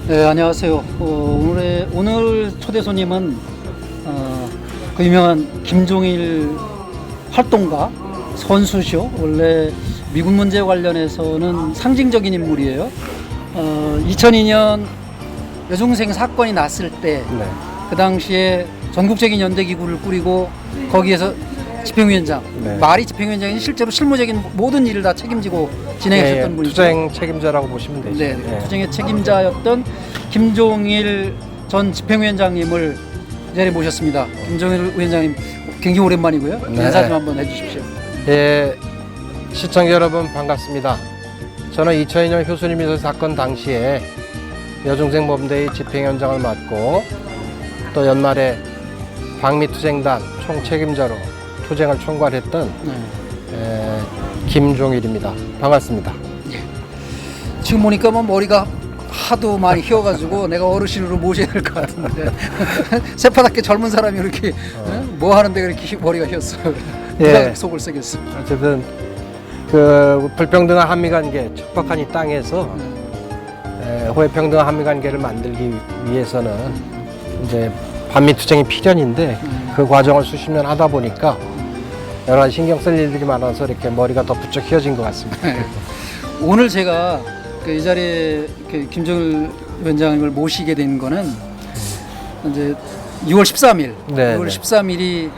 네, 안녕하세요. 오늘 초대 손님은 그 유명한 김종일 활동가, 선수죠. 원래 미군 문제 관련해서는 상징적인 인물이에요. 2002년 여중생 사건이 났을 때, 네. 그 당시에 전국적인 연대기구를 꾸리고 거기에서 집행위원장, 네. 말이 집행위원장이 실제로 실무적인 모든 일을 다 책임지고 진행하셨던 분이죠. 투쟁 책임자라고 보시면 되죠. 네, 투쟁의 책임자였던 김종일 전 집행위원장님을 이 자리에 모셨습니다. 김종일 위원장님 굉장히 오랜만이고요. 네. 인사 좀 한번 해주십시오. 예, 시청자 여러분 반갑습니다. 저는 2002년 효순이미사 사건 당시에 여중생 범대의 집행위원장을 맡고 또 연말에 방미투쟁단 총책임자로 투쟁을 총괄했던 김종일입니다. 반갑습니다. 지금 보니까 뭐 머리가 하도 많이 휘어가지고 내가 어르신으로 모셔야 될 것 같은데 새파랗게 젊은 사람이 이렇게 뭐 하는데 그렇게 머리가 휘었어요. 누가 예. 속을 새겼어. 어쨌든 그 불평등한 한미관계, 척박한 이 땅에서 호혜평등한 한미관계를 만들기 위해서는 이제 반미투쟁이 필연인데 그 과정을 수십 년 하다 보니까 여러 가지 신경 쓸 일들이 많아서 이렇게 머리가 더 부쩍 휘어진 것 같습니다. 오늘 제가 이 자리에 김종일 위원장을 모시게 된 거는 이제 6월 13일, 네, 6월 네. 13일이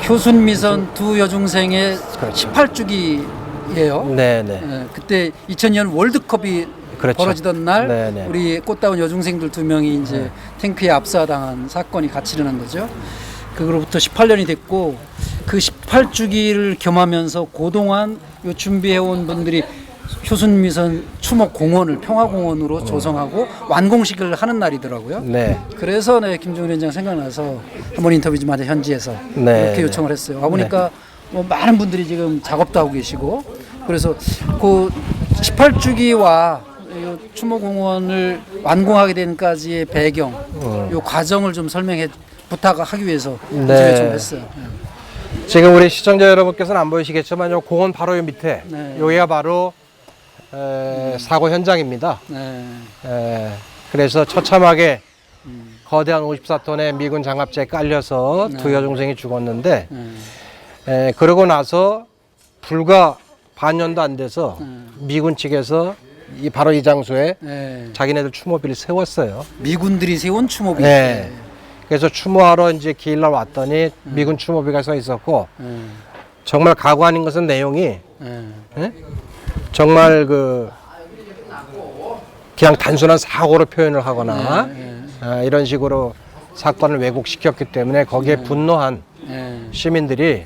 효순미선 두 여중생의 그렇죠. 18주기예요. 네네. 그때 2002년 월드컵이 그렇죠. 벌어지던 날 네네. 우리 꽃다운 여중생들 두 명이 이제 탱크에 압사당한 사건이 같이 일어난 거죠. 그로부터 18년이 됐고 그 18주기를 겸하면서 그동안 요 준비해온 분들이 효순미선 추모공원을 평화공원으로 조성하고 완공식을 하는 날이더라고요. 네. 그래서 김종일 위원장 생각나서 한번 인터뷰 좀 하자 현지에서 네, 이렇게 네. 요청을 했어요. 와보니까 뭐 많은 분들이 지금 작업도 하고 계시고 그래서 그 18주기와 이 추모공원을 완공하게 된까지의 배경, 요 과정을 좀 부탁하기 위해서 네. 요청을 했어요. 지금 우리 시청자 여러분께서는 안 보이시겠지만 요 공원 바로 요 밑에 네. 여기가 바로 사고 현장입니다. 네. 그래서 처참하게 거대한 54톤의 미군 장갑차에 깔려서 두 여중생이 죽었는데 그러고 나서 불과 반년도 안 돼서 미군 측에서 바로 이 장소에 네. 자기네들 추모비를 세웠어요. 미군들이 세운 추모비. 네. 그래서 추모하러 이제 기일날 왔더니 미군 추모비가 서 있었고 정말 가관인 것은 내용이 정말 그냥 단순한 사고로 표현을 하거나 이런 식으로 사건을 왜곡시켰기 때문에 거기에 분노한 시민들이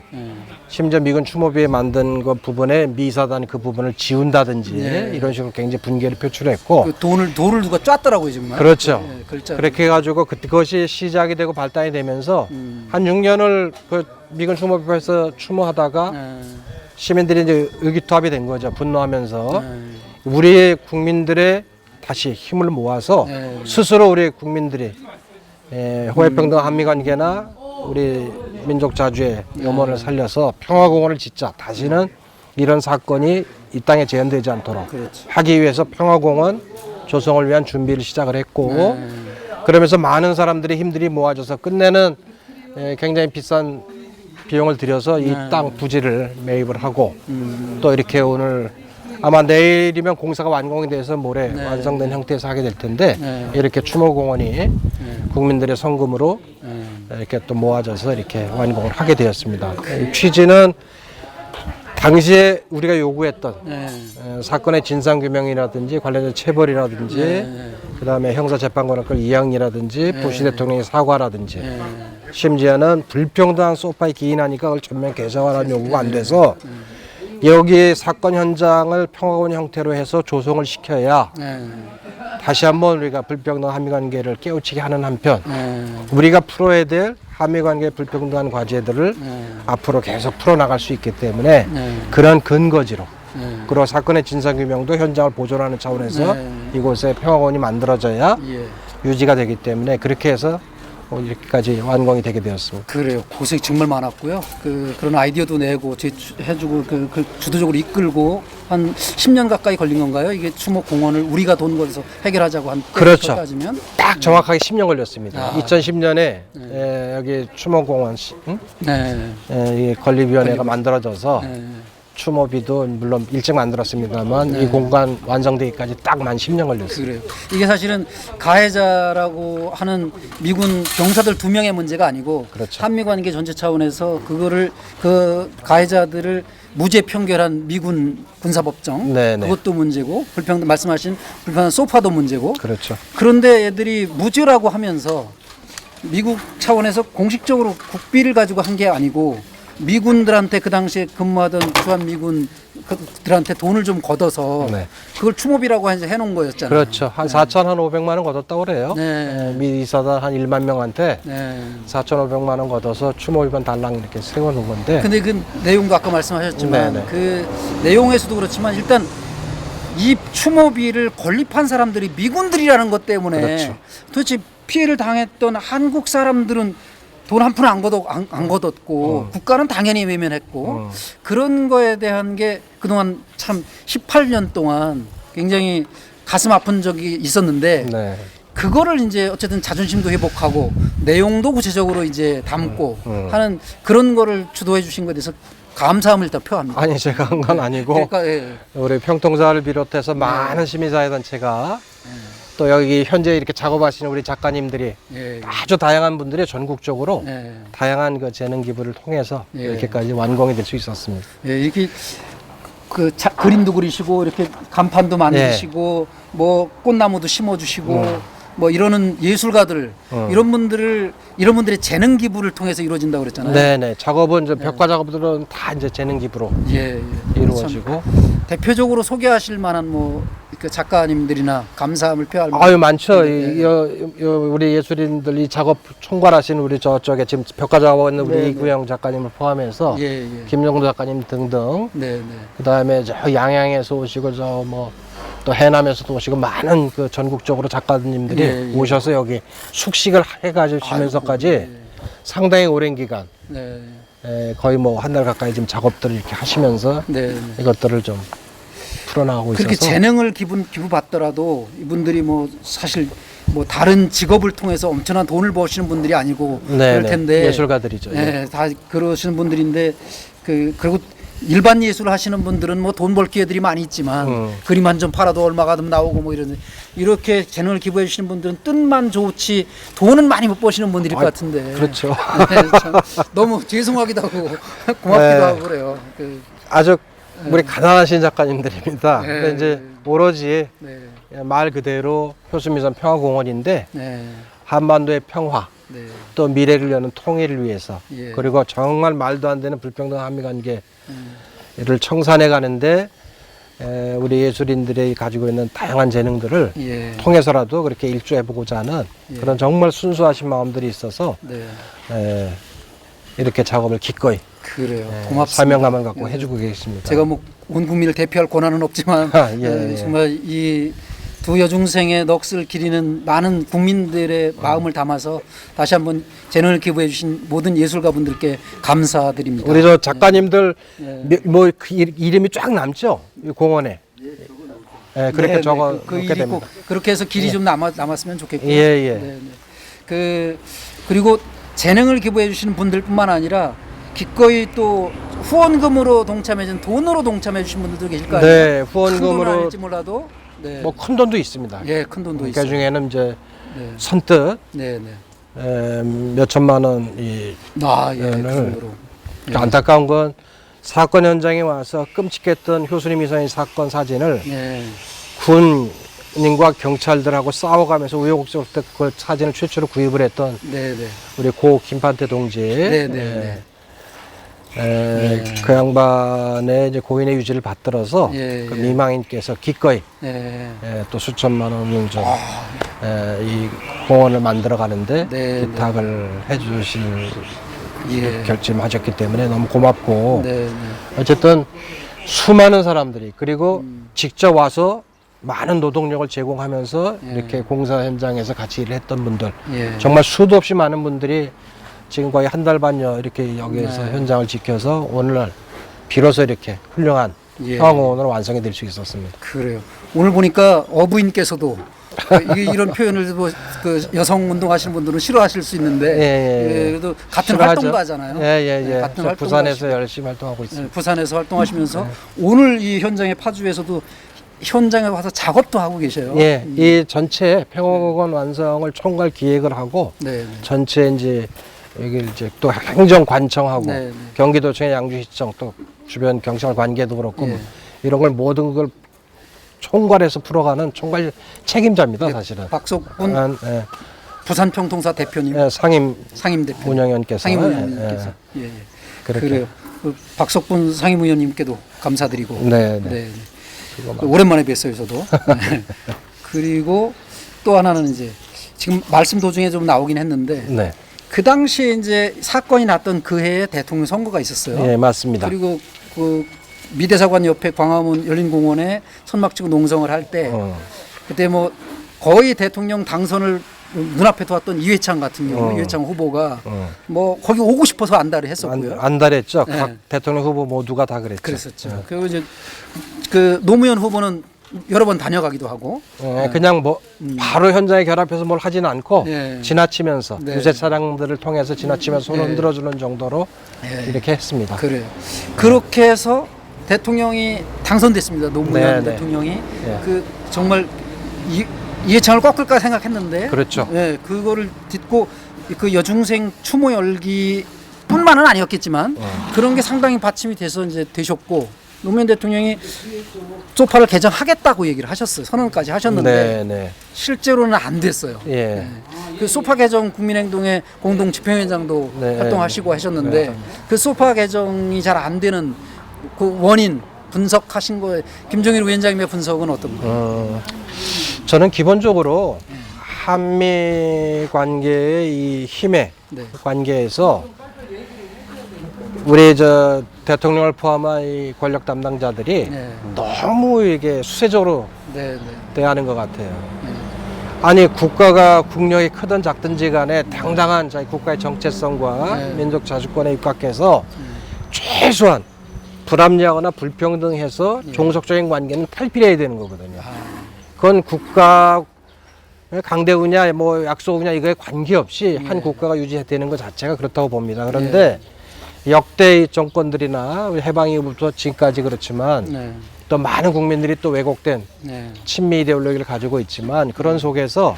심지어 미군 추모비에 만든 그 부분에 미사단 그 부분을 지운다든지 이런 식으로 굉장히 분개를 표출했고 그 돌을 누가 짰더라고요 정말. 그렇죠. 글자. 그렇게 해가지고 그것이 시작이 되고 발단이 되면서 한 6년을 그 미군 추모비에서 추모하다가 시민들이 이제 의기투합이 된 거죠. 분노하면서 우리 국민들의 다시 힘을 모아서 스스로 우리 국민들이 호혜평등 한미관계나 우리 민족 자주의 염원을 살려서 평화공원을 짓자. 다시는 이런 사건이 이 땅에 재현되지 않도록 하기 위해서 평화공원 조성을 위한 준비를 시작을 했고 그러면서 많은 사람들이 힘들이 모아져서 끝내는 굉장히 비싼 비용을 들여서 이 땅 부지를 매입을 하고 또 이렇게 오늘 아마 내일이면 공사가 완공이 돼서 모레 완성된 형태에서 하게 될 텐데 이렇게 추모공원이 국민들의 성금으로 이렇게 또 모아져서 이렇게 완공을 하게 되었습니다. 취지는 당시에 우리가 요구했던 사건의 진상규명이라든지 관련된 체벌이라든지 그다음에 형사재판관을 이양이라든지 부시 대통령의 사과라든지 심지어는 불평등한 소파에 기인하니까 그걸 전면 개정하라는 요구가 안 돼서 여기 사건 현장을 평화공원 형태로 해서 조성을 시켜야 다시 한번 우리가 불평등한 한미관계를 깨우치게 하는 한편 우리가 풀어야 될 한미관계 불평등한 과제들을 앞으로 계속 풀어나갈 수 있기 때문에 그런 근거지로 그리고 사건의 진상규명도 현장을 보존하는 차원에서 이곳에 평화공원이 만들어져야 유지가 되기 때문에 그렇게 해서 이렇게까지 완공이 되게 되었습니다. 그래요. 고생이 정말 많았고요. 그런 아이디어도 내고 해주고 그 주도적으로 이끌고 한 10년 가까이 걸린 건가요? 이게 추모공원을 우리가 돈 벌어서 해결하자고 한 그렇죠. 따지면 딱 정확하게 10년 걸렸습니다. 아. 2010년에 여기 추모공원 네. 이 건립위원회가 만들어져서 네. 추모비도 물론 일찍 만들었습니다만 이 공간 완성되기까지 딱 만 10년 걸렸어요. 그래요. 이게 사실은 가해자라고 하는 미군 병사들 2명의 문제가 아니고 그렇죠. 한미 관계 전체 차원에서 그 가해자들을 무죄 평결한 미군 군사법정 네네. 그것도 문제고 말씀하신 불평등 소파도 문제고 그렇죠. 그런데 애들이 무죄라고 하면서 미국 차원에서 공식적으로 국비를 가지고 한 게 아니고 미군들한테 그 당시에 근무하던 주한 미군들한테 돈을 좀 걷어서 네. 그걸 추모비라고 해놓은 거였잖아요. 그렇죠. 한 4,500만 원 걷었다고 그래요. 네. 미 이사단 한 1만 명한테 네. 4,500만 원 걷어서 추모위반 달랑 이렇게 세워놓은 건데. 근데 그 내용도 아까 말씀하셨지만 네네. 그 내용에서도 그렇지만 일단 이 추모비를 건립한 사람들이 미군들이라는 것 때문에 그렇죠. 도대체 피해를 당했던 한국 사람들은 돈 한 푼 안 걷었고 국가는 당연히 외면했고 그런 거에 대한 게 그동안 참 18년 동안 굉장히 가슴 아픈 적이 있었는데 네. 그거를 이제 어쨌든 자존심도 회복하고 내용도 구체적으로 이제 담고 하는 그런 거를 주도해 주신 것에 대해서 감사함을 일단 표합니다. 아니 제가 한 건 아니고 그러니까 예. 우리 평통사를 비롯해서 많은 시민사회단체가 또 여기 현재 이렇게 작업하시는 우리 작가님들이 예. 아주 다양한 분들이 전국적으로 예. 다양한 그 재능 기부를 통해서 예. 이렇게까지 완공이 될 수 있었습니다. 예, 이렇게 그림도 그리시고 이렇게 간판도 만드시고 뭐 꽃나무도 심어주시고 뭐 이러는 예술가들 이런 분들의 재능 기부를 통해서 이루어진다고 그랬잖아요. 네네. 작업은 이제 벽화 작업들은 다 이제 재능 기부로 예, 예. 이루어지고. 대표적으로 소개하실 만한 뭐 그 작가님들이나 감사함을 표할 만한 아유 많죠. 네. 우리 예술인들 이 작업 총괄하신 우리 저쪽에 지금 벽화 작업하고 있는 우리 네, 이구영 작가님을 포함해서 예, 예. 김정도 작가님 등등. 네, 네. 그다음에 저 양양에서 오시고 저 뭐 또 해남에서도 오시고 많은 그 전국적으로 작가님들이 예, 예. 오셔서 여기 숙식을 해가지시면서까지 상당히 오랜 기간 네. 거의 뭐 한 달 가까이 지금 작업들을 이렇게 하시면서 네. 네. 이것들을 좀 풀어나가고 그렇게 있어서 재능을 기부 받더라도 이분들이 뭐 사실 뭐 다른 직업을 통해서 엄청난 돈을 버시는 분들이 아니고 네, 그럴 텐데 예술가들이죠. 네, 다 그러시는 분들인데 그리고 일반 예술을 하시는 분들은 뭐 돈 벌 기회들이 많이 있지만 그림 한 점 팔아도 얼마가 좀 나오고 뭐 이렇게 재능을 기부해 주시는 분들은 뜻만 좋지 돈은 많이 못 버시는 분들일 것 같은데 그렇죠. 네, 참 너무 죄송하기도 하고 고맙기도 네. 하고 그래요. 아주 우리 가난하신 작가님들입니다. 네. 근데 이제 오로지 네, 말 그대로 효수미산 평화공원인데 네, 한반도의 평화 네, 또 미래를 여는 통일을 위해서 예. 그리고 정말 말도 안 되는 불평등 한미관계를 청산해 가는데 우리 예술인들이 가지고 있는 다양한 재능들을 예. 통해서라도 그렇게 일조해 보고자 하는 예. 그런 정말 순수하신 마음들이 있어서 네. 이렇게 작업을 기꺼이 그래요. 고맙습니다. 사명감을 갖고 해주고 계십니다. 제가 뭐 온 국민을 대표할 권한은 없지만 예. 정말 이 두 여중생의 넋을 기리는 많은 국민들의 마음을 담아서 다시 한번 재능을 기부해 주신 모든 예술가분들께 감사드립니다. 우리 저 작가님들 네. 뭐 그 이름이 쫙 남죠? 이 공원에. 그렇게 네, 적어 그 놓게 일이 됩니다. 꼭 그렇게 해서 길이 좀 남았으면 좋겠고요. 예, 예. 네, 네. 그리고 재능을 기부해 주시는 분들뿐만 아니라 기꺼이 또 후원금으로 동참해 준 돈으로 동참해 주신 분들도 계실 거 아니에요. 네, 큰 돈은 후원금으로 아닐지 몰라도 네. 뭐 큰 돈도 있습니다. 예, 큰 돈도 그 있어요. 중에는 이제 네. 선뜻 네, 네. 몇 천만 원이 아, 예. 그 네, 정도로. 예. 안타까운 건 사건 현장에 와서 끔찍했던 효수님 이사의 사건 사진을 예. 군인과 경찰들하고 싸워가면서 우여곡절 때 그 사진을 최초로 구입을 했던 네, 네. 우리 고 김판태 동지. 네, 네, 네. 그 양반의 이제 고인의 유지를 받들어서 예, 그 예. 미망인께서 기꺼이 네. 또 수천만 원을 좀 이 공원을 만들어 가는데 네, 기탁을 해주실 예. 결심하셨기 때문에 너무 고맙고 네, 네. 어쨌든 수많은 사람들이 그리고 직접 와서 많은 노동력을 제공하면서 예. 이렇게 공사 현장에서 같이 일을 했던 분들 예. 정말 수도 없이 많은 분들이 지금 거의 한 달 반여 이렇게 여기에서 네. 현장을 현장을 지켜서 오늘날 비로소 이렇게 훌륭한 예. 평화공원으로 완성이 될 수 있었습니다. 그래요. 오늘 보니까 어부인께서도 이런 표현을 그 여성 운동하시는 분들은 싫어하실 수 있는데 예. 그래도 같은 싫어하죠. 활동가잖아요. 예. 네, 같은 저 활동가시고. 부산에서 열심히 활동하고 있습니다. 네, 부산에서 활동하시면서 오늘 이 현장의 파주에서도 현장에 와서 작업도 하고 계셔요. 예, 이 전체 평화공원 완성을 총괄 기획을 하고 네. 전체 이제 여기 이제 또 행정관청하고 네. 경기도청의 양주시청 또 주변 경찰 관계도 그렇고 예. 이런 걸 모든 걸 총괄해서 풀어가는 총괄 책임자입니다, 사실은. 박석분 예, 부산평통사 대표님, 예, 상임 상임 대표, 운영위원께서 상임 의원님께서 예, 예. 그렇게. 그래요. 그 박석분 상임 의원님께도 감사드리고. 네. 그 오랜만에 뵀어요, 저도. 네. 그리고 또 하나는 이제 지금 말씀 도중에 좀 나오긴 했는데 네, 그 당시에 이제 사건이 났던 그 해에 대통령 선거가 있었어요. 예, 맞습니다. 그리고 그 미대사관 옆에 광화문 열린공원에 선막 치고 농성을 할 때 그때 뭐 거의 대통령 당선을 눈앞에 두었던 이회창 같은 경우 이회창 후보가 뭐 거기 오고 싶어서 안달을 했었고요. 안달했죠. 네. 각 대통령 후보 모두가 다 그랬죠. 그랬었죠. 그리고 이제 그 노무현 후보는 여러 번 다녀가기도 하고. 예, 그냥 뭐 바로 현장에 결합해서 뭘 하지는 않고 예. 지나치면서 네. 유세 차량들을 통해서 지나치면서 손을 예. 흔들어주는 정도로 예. 이렇게 했습니다. 그래요. 그렇게 해서 대통령이 당선됐습니다. 노무현 네, 네. 대통령이 예. 그 정말 이해창을 꺾을까 생각했는데, 그렇죠. 예, 그거를 딛고 그 여중생 추모 열기뿐만은 아니었겠지만 그런 게 상당히 받침이 돼서 이제 되셨고 노무현 대통령이 소파를 개정하겠다고 얘기를 하셨어요. 선언까지 하셨는데 네. 실제로는 안 됐어요. 예. 그 소파 개정 국민행동의 공동 집행위원장도 네. 활동하시고 하셨는데 그 소파 개정이 잘 안 되는 그 원인 분석하신 거에 김종일 위원장님의 분석은 어떤가요? 저는 기본적으로 한미 관계의 이 힘의 네. 관계에서 우리 저 대통령을 포함한 이 권력 담당자들이 네. 너무 이게 수세적으로 네, 네. 대하는 것 같아요. 아니 국가가 국력이 크든 작든지 간에 당당한 자기 국가의 정체성과 네. 민족 자주권에 입각해서 최소한 불합리하거나 불평등해서 종속적인 관계는 탈피해야 되는 거거든요. 그건 국가 강대우냐 뭐 약소우냐 이거에 관계없이 한 국가가 유지되는 것 자체가 그렇다고 봅니다. 그런데 역대 정권들이나 우리 해방 이후부터 지금까지 그렇지만 네. 또 많은 국민들이 또 왜곡된 네. 친미 이데올로기를 가지고 있지만 그런 속에서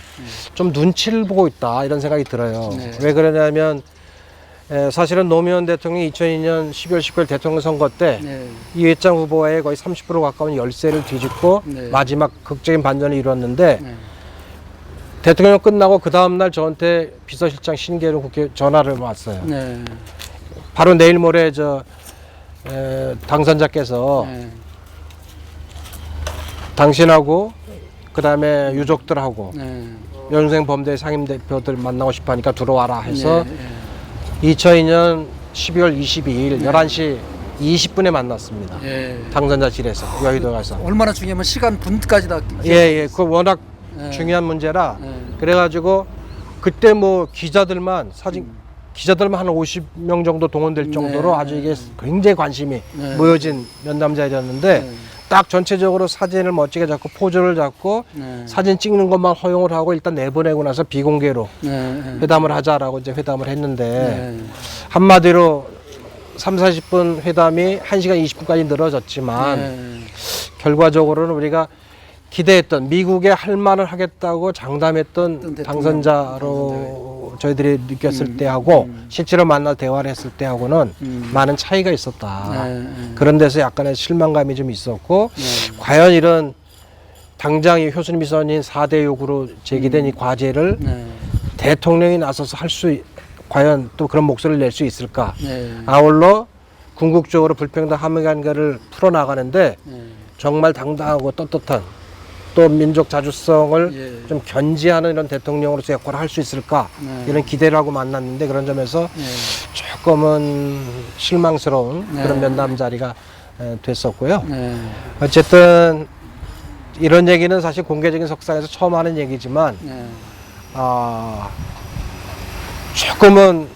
좀 눈치를 보고 있다 이런 생각이 들어요. 네. 왜 그러냐면 사실은 노무현 대통령이 2002년 12월 19일 대통령 선거 때 네. 이회창 후보의 거의 30% 가까운 열세를 뒤집고 네. 마지막 극적인 반전을 이뤘는데 네. 대통령 끝나고 그 다음날 저한테 비서실장 신계로 국회 전화를 왔어요. 네. 바로 내일 모레 당선자께서 네. 당신하고 그다음에 유족들하고 네. 연생 범죄 상임 대표들 만나고 싶어 하니까 들어와라 해서 네. 2002년 12월 22일 11시 20분에 만났습니다. 네. 당선자실에서 여의도 가서. 얼마나 중요하면 시간 분까지 다 예. 그 워낙 네. 중요한 문제라 네. 그래가지고 그때 뭐 기자들만 기자들만 한 50명 정도 동원될 정도로 네. 아주 이게 굉장히 관심이 네. 모여진 면담자였는데 네. 딱 전체적으로 사진을 멋지게 잡고 포즈를 잡고 네. 사진 찍는 것만 허용을 하고 일단 내보내고 나서 비공개로 네. 회담을 하자라고 이제 회담을 했는데 네. 한마디로 3, 40분 회담이 1시간 20분까지 늘어졌지만 네. 결과적으로는 우리가 기대했던 미국에 할 말을 하겠다고 장담했던 당선자로 저희들이 느꼈을 때하고 실제로 만나 대화를 했을 때하고는 많은 차이가 있었다. 네. 그런 데서 약간의 실망감이 좀 있었고 네. 과연 이런 당장 이 효순 미선인 4대 요구로 제기된 이 과제를 네. 대통령이 나서서 할 수 과연 또 그런 목소리를 낼 수 있을까? 네. 아울러 궁극적으로 불평등 한미 관계를 풀어나가는데 네. 정말 당당하고 떳떳한 또 민족 자주성을 예. 좀 견지하는 이런 대통령으로서 역할을 할 수 있을까 네. 이런 기대를 하고 만났는데 그런 점에서 네. 조금은 실망스러운 네. 그런 면담 자리가 됐었고요. 네. 어쨌든 이런 얘기는 사실 공개적인 석상에서 처음 하는 얘기지만 네. 조금은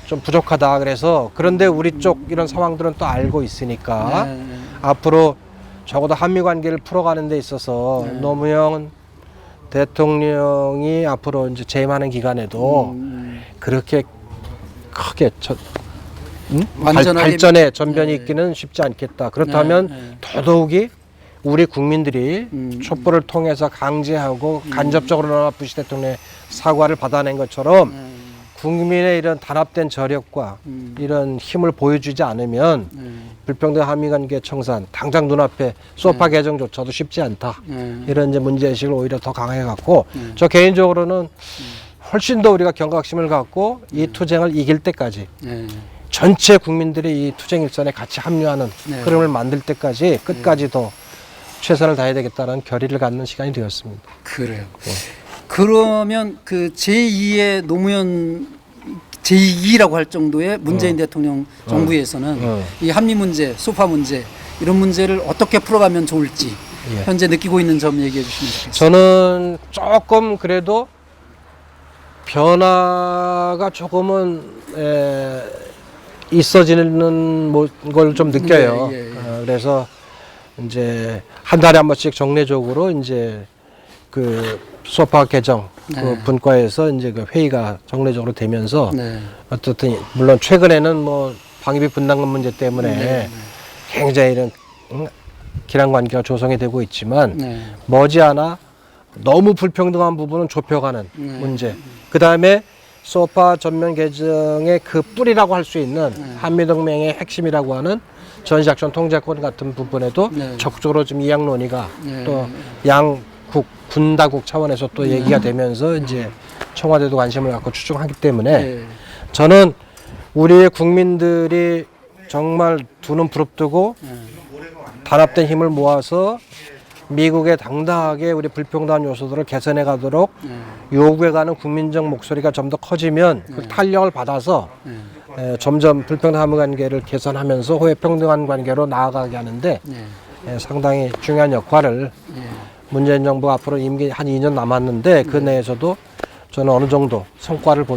좀 부족하다. 그래서 그런데 우리 쪽 이런 상황들은 또 알고 있으니까 네. 앞으로 적어도 한미 관계를 풀어가는 데 있어서 네. 노무현 대통령이 앞으로 이제 재임하는 기간에도 그렇게 크게 완전하게 발전의 전변이 네. 있기는 쉽지 않겠다. 그렇다면 네, 네. 더더욱이 우리 국민들이 음. 촛불을 통해서 강제하고 간접적으로나마 부시 대통령의 사과를 받아낸 것처럼 국민의 이런 단합된 저력과 이런 힘을 보여주지 않으면 불평등 한미관계 청산 당장 눈앞에 소파 개정조차도 쉽지 않다. 이런 이제 문제의식을 오히려 더 강해갖고 저 개인적으로는 훨씬 더 우리가 경각심을 갖고 이 투쟁을 이길 때까지 네. 전체 국민들이 이 투쟁 일선에 같이 합류하는 네. 흐름을 만들 때까지 끝까지 더 최선을 다해야 되겠다는 결의를 갖는 시간이 되었습니다. 그래요. 그러면 그 제2의 노무현 제2라고 할 정도의 문재인 대통령 정부에서는 이 한미 문제, 소파 문제 이런 문제를 어떻게 풀어가면 좋을지 예. 현재 느끼고 있는 점 얘기해 주시면 좋겠습니다. 저는 조금 그래도 변화가 조금은 있어지는 걸 좀 느껴요. 예, 예, 예. 그래서 이제 한 달에 한 번씩 정례적으로 이제 그 소파 개정 네. 그 분과에서 이제 그 회의가 정례적으로 되면서 네. 어떻든 물론 최근에는 뭐 방위비 분담금 문제 때문에 네. 굉장히 이런 긴한 관계가 조성이 되고 있지만 네. 머지않아 너무 불평등한 부분은 좁혀가는 문제. 그 다음에 소파 전면 개정의 그 뿌리라고 할 수 있는 한미동맹의 핵심이라고 하는 전시작전 통제권 같은 부분에도 네. 적극적으로 좀 이양 논의가 네. 또 양국 군다국 차원에서 또 얘기가 되면서 이제 청와대도 관심을 갖고 추종하기 때문에 네. 저는 우리의 국민들이 정말 두 눈 부릅뜨고 단합된 힘을 모아서 미국에 당당하게 우리 불평등한 요소들을 개선해 가도록 요구해 가는 국민적 목소리가 좀 더 커지면 그 탄력을 받아서 점점 불평등 한미 관계를 개선하면서 호혜 평등한 관계로 나아가게 하는데 상당히 중요한 역할을 문재인 정부 앞으로 임기 한 2년 남았는데 그 내에서도 저는 어느 정도 성과를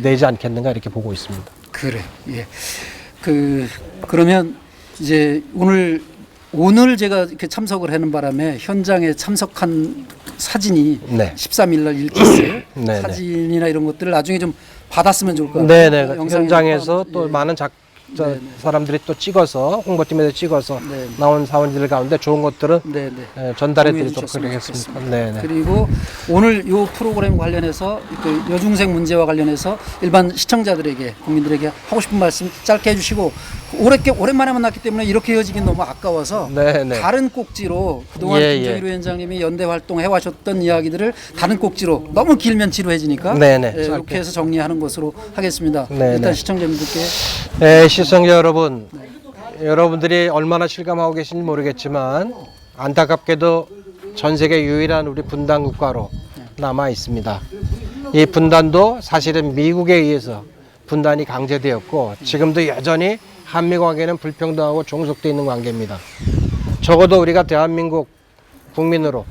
내지 않겠는가 이렇게 보고 있습니다. 그래. 예. 그러면 이제 오늘 제가 이렇게 참석을 하는 바람에 현장에 참석한 사진이 네. 13일 날 읽혔어요. 네, 사진이나 이런 것들을 나중에 좀 받았으면 좋을 것 같아요. 네네. 영상에서 현장에서 또 예. 많은 네네. 사람들이 또 찍어서 홍보팀에서 찍어서 네네. 나온 사원들 가운데 좋은 것들은 네네. 전달해 공유해 드리도록 주셨으면 하겠습니다. 좋겠습니다. 네네. 그리고 오늘 이 프로그램 관련해서 그 여중생 문제와 관련해서 일반 시청자들에게 국민들에게 하고 싶은 말씀 짧게 해주시고 오랜만에 만났기 때문에 이렇게 헤어지긴 너무 아까워서 네네. 다른 꼭지로 그동안 예, 김정일 위원장님이 연대 활동해 와셨던 이야기들을 다른 꼭지로 너무 길면 지루해지니까 네네. 예, 짧게. 이렇게 해서 정리하는 것으로 하겠습니다. 네네. 일단 시청자분들께 시청자 여러분, 여러분들이 얼마나 실감하고 계신지 모르겠지만 안타깝게도 전 세계 유일한 우리 분단 국가로 남아 있습니다. 이 분단도 사실은 미국에 의해서 분단이 강제되었고 지금도 여전히 한미 관계는 불평등하고 종속되어 있는 관계입니다. 적어도 우리가 대한민국 국민으로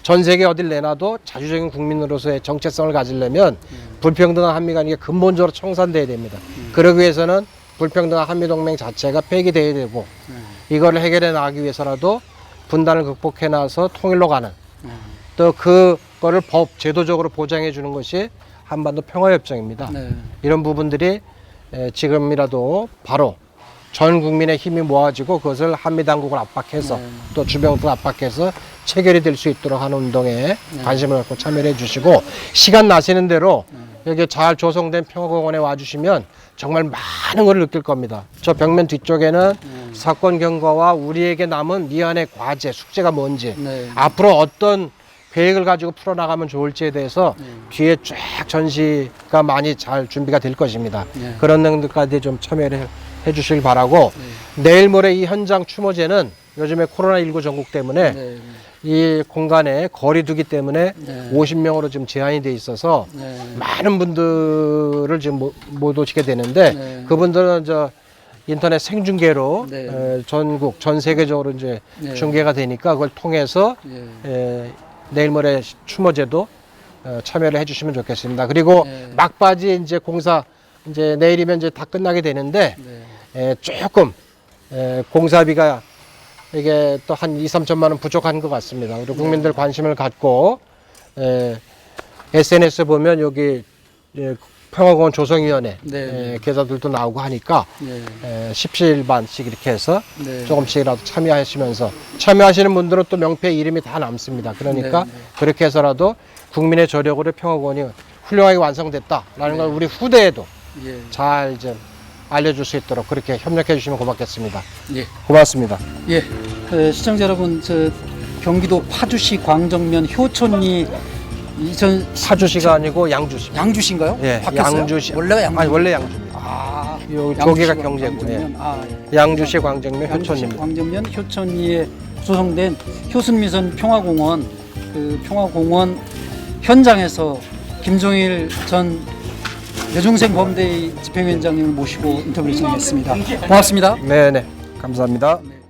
전 세계 어딜 내놔도 자주적인 국민으로서의 정체성을 가지려면 불평등한 한미 관계가 근본적으로 청산돼야 됩니다. 그러기 위해서는 불평등한 한미동맹 자체가 폐기돼야 되고 이걸 해결해 나가기 위해서라도 분단을 극복해 나서 통일로 가는 또 그거를 제도적으로 보장해 주는 것이 한반도 평화협정입니다. 네. 이런 부분들이 지금이라도 바로 전 국민의 힘이 모아지고 그것을 한미당국을 압박해서 또 주변국을 압박해서 체결이 될 수 있도록 하는 운동에 관심을 갖고 참여해 주시고 시간 나시는 대로 여기 잘 조성된 평화공원에 와주시면 정말 많은 걸 느낄 겁니다. 저 벽면 뒤쪽에는 사건 경과와 우리에게 남은 미안의 과제, 숙제가 뭔지 네. 앞으로 어떤 계획을 가지고 풀어나가면 좋을지에 대해서 뒤에 쫙 전시가 많이 잘 준비가 될 것입니다. 그런 내용들까지 좀 참여를 해주시길 바라고 내일 모레 이 현장 추모제는 요즘에 코로나19 전국 때문에 이 공간에 거리 두기 때문에 50명으로 지금 제한이 돼 있어서 많은 분들을 지금 못 오시게 되는데 그분들은 인터넷 생중계로 네. 전국 전 세계적으로 이제 네. 중계가 되니까 그걸 통해서 예. 내일 모레 추모제도 참여를 해주시면 좋겠습니다. 그리고 네. 막바지 이제 공사 이제 내일이면 이제 다 끝나게 되는데 네. 조금 공사비가 이게 또 한 2, 3천만 원 부족한 것 같습니다. 우리 국민들 관심을 갖고 SNS 보면 여기 평화공원 조성위원회 네. 계좌들도 나오고 하니까 네. 17반씩 이렇게 해서 네. 조금씩이라도 참여하시면서 참여하시는 분들은 또 명패 이름이 다 남습니다. 그러니까 네, 네. 그렇게 해서라도 국민의 저력으로 평화공원이 훌륭하게 완성됐다라는 걸 우리 후대에도 예. 잘 이제 알려줄 수 있도록 그렇게 협력해 주시면 고맙겠습니다. 예. 고맙습니다. 예. 시청자 여러분, 경기도 파주시 광정면 효촌리 파주시가 아니고 양주시. 양주시인가요? 예, 바뀌었어요? 양주시. 원래가 양주. 아니 원래 양주입니다. 아, 요 양주시 조개가 경제고. 광정면. 예. 아, 예. 양주시 광정면 양주시 효촌입니다. 광정면 효촌리에 조성된 효순미선 평화공원 평화공원 현장에서 김종일 전 여중생 범대의 집행위원장님을 모시고 인터뷰를 진행했습니다. 고맙습니다. 네네 감사합니다. 네.